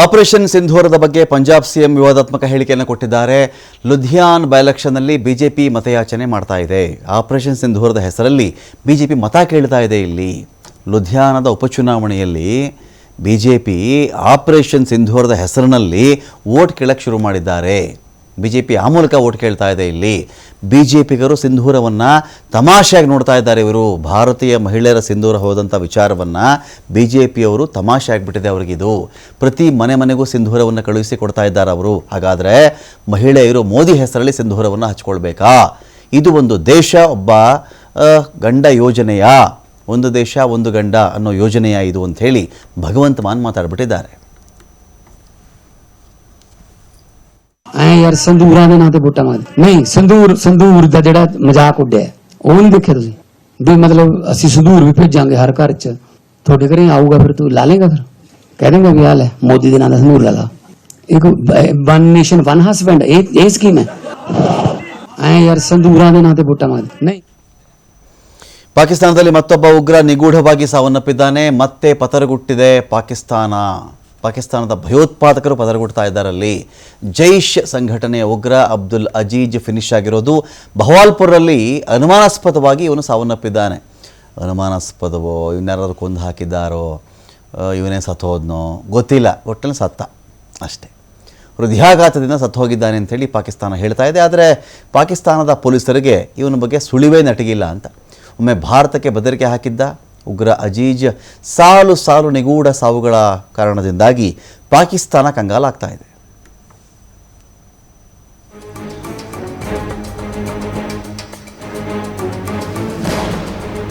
Operation ಸಿಂಧೂರದ ಬಗ್ಗೆ Punjab CM ವಿವಾದಾತ್ಮಕ ಹೇಳಿಕೆಯನ್ನು ಕೊಟ್ಟಿದ್ದಾರೆ. ಲುಧಿಯಾನ್ ಬೈ ಎಲೆಕ್ಷನ್ನಲ್ಲಿ ಬಿಜೆಪಿ ಮತಯಾಚನೆ ಮಾಡ್ತಾ ಇದೆ. ಆಪರೇಷನ್ ಸಿಂಧೂರದ ಹೆಸರಲ್ಲಿ ಬಿಜೆಪಿ ಮತ ಕೇಳ್ತಾ ಇದೆ. ಇಲ್ಲಿ ಲುಧಿಯಾನದ ಉಪಚುನಾವಣೆಯಲ್ಲಿ ಬಿಜೆಪಿ ಆಪರೇಷನ್ ಸಿಂಧೂರದ ಹೆಸರಿನಲ್ಲಿ ವೋಟ್ ಕೇಳಕ್ಕೆ ಶುರು ಮಾಡಿದ್ದಾರೆ. ಬಿಜೆಪಿ ಆ ಮೂಲಕ ವೋಟ್ ಕೇಳ್ತಾ ಇದೆ. ಇಲ್ಲಿ ಬಿಜೆಪಿಗರು ಸಿಂಧೂರವನ್ನು ತಮಾಷೆಯಾಗಿ ನೋಡ್ತಾ ಇದ್ದಾರೆ. ಇವರು ಭಾರತೀಯ ಮಹಿಳೆಯರ ಸಿಂಧೂರ ಹೋದಂಥ ವಿಚಾರವನ್ನು ಬಿಜೆಪಿಯವರು ತಮಾಷೆ ಆಗಿಬಿಟ್ಟಿದೆ ಅವರಿಗಿದು. ಪ್ರತಿ ಮನೆಗೂ ಸಿಂಧೂರವನ್ನು ಕಳುಹಿಸಿ ಕೊಡ್ತಾ ಇದ್ದಾರೆ ಅವರು. ಹಾಗಾದರೆ ಮಹಿಳೆಯರು ಮೋದಿ ಹೆಸರಲ್ಲಿ ಸಿಂಧೂರವನ್ನು ಹಚ್ಕೊಳ್ಬೇಕಾ? ಇದು ಒಂದು ದೇಶ ಒಬ್ಬ ಗಂಡ ಯೋಜನೆಯ, ಒಂದು ದೇಶ ಒಂದು ಗಂಡ ಅನ್ನೋ ಯೋಜನೆಯ ಇದು ಅಂಥೇಳಿ ಭಗವಂತ ಮಾನ್ ಮಾತಾಡ್ಬಿಟ್ಟಿದ್ದಾರೆ. यार संदूरा दे नाते वोटा मार नहीं संदूर दा जेड़ा मजाक उड्डे ओ नहीं देखे तुसी भी मतलब असि संदूर भी भेजांगे हर घर च थोड़े घरे आऊगा फिर तू ला लेगा फिर कह देंगे भी हाल है मोदी दे नाम दा संदूर लगा एक वन नेशन वन हस्बैंड ए स्कीम है यार संदूरा दे नाते वोटा मार नहीं. ಪಾಕಿಸ್ತಾನದಲ್ಲಿ ಮತ್ತೊಬ್ಬ ಉಗ್ರ ನಿಗೂಢವಾಗಿ ಸಾವನ್ನಪ್ಪಿದ್ದಾನೆ. ಮತ್ತೆ ಪತರಗುಟ್ಟಿದೆ ಪಾಕಿಸ್ತಾನದ ಭಯೋತ್ಪಾದಕರು ಪದರಗುಡ್ತಾ ಇದ್ದಾರಲ್ಲಿ. ಜೈಷ್ ಸಂಘಟನೆಯ ಉಗ್ರ ಅಬ್ದುಲ್ ಅಜೀಜ್ ಫಿನಿಶ್ ಆಗಿರೋದು. ಬಹವಾಲ್ಪುರಲ್ಲಿ ಅನುಮಾನಾಸ್ಪದವಾಗಿ ಇವನು ಸಾವನ್ನಪ್ಪಿದ್ದಾನೆ. ಅನುಮಾನಾಸ್ಪದವೋ, ಇವನ್ಯಾರು ಕೊಂದು ಹಾಕಿದ್ದಾರೋ, ಇವನೇ ಸತ್ತೋದ್ನೋ ಗೊತ್ತಿಲ್ಲ, ಒಟ್ಟಲ್ಲಿ ಸತ್ತ ಅಷ್ಟೇ. ಹೃದಯಾಘಾತದಿಂದ ಸತ್ತು ಹೋಗಿದ್ದಾನೆ ಅಂಥೇಳಿ ಪಾಕಿಸ್ತಾನ ಹೇಳ್ತಾ ಇದೆ. ಆದರೆ ಪಾಕಿಸ್ತಾನದ ಪೊಲೀಸರಿಗೆ ಇವನ ಬಗ್ಗೆ ಸುಳಿವೇ ನಟಗಿಲ್ಲ ಅಂತ. ಒಮ್ಮೆ ಭಾರತಕ್ಕೆ ಬೆದರಿಕೆ ಹಾಕಿದ್ದ ಉಗ್ರ ಅಜೀಜ್ ಸಾಲು ನಿಗೂಢ ಸಾವುಗಳ ಕಾರಣದಿಂದಾಗಿ ಪಾಕಿಸ್ತಾನ ಕಂಗಾಲಾಗ್ತಾ ಇದೆ.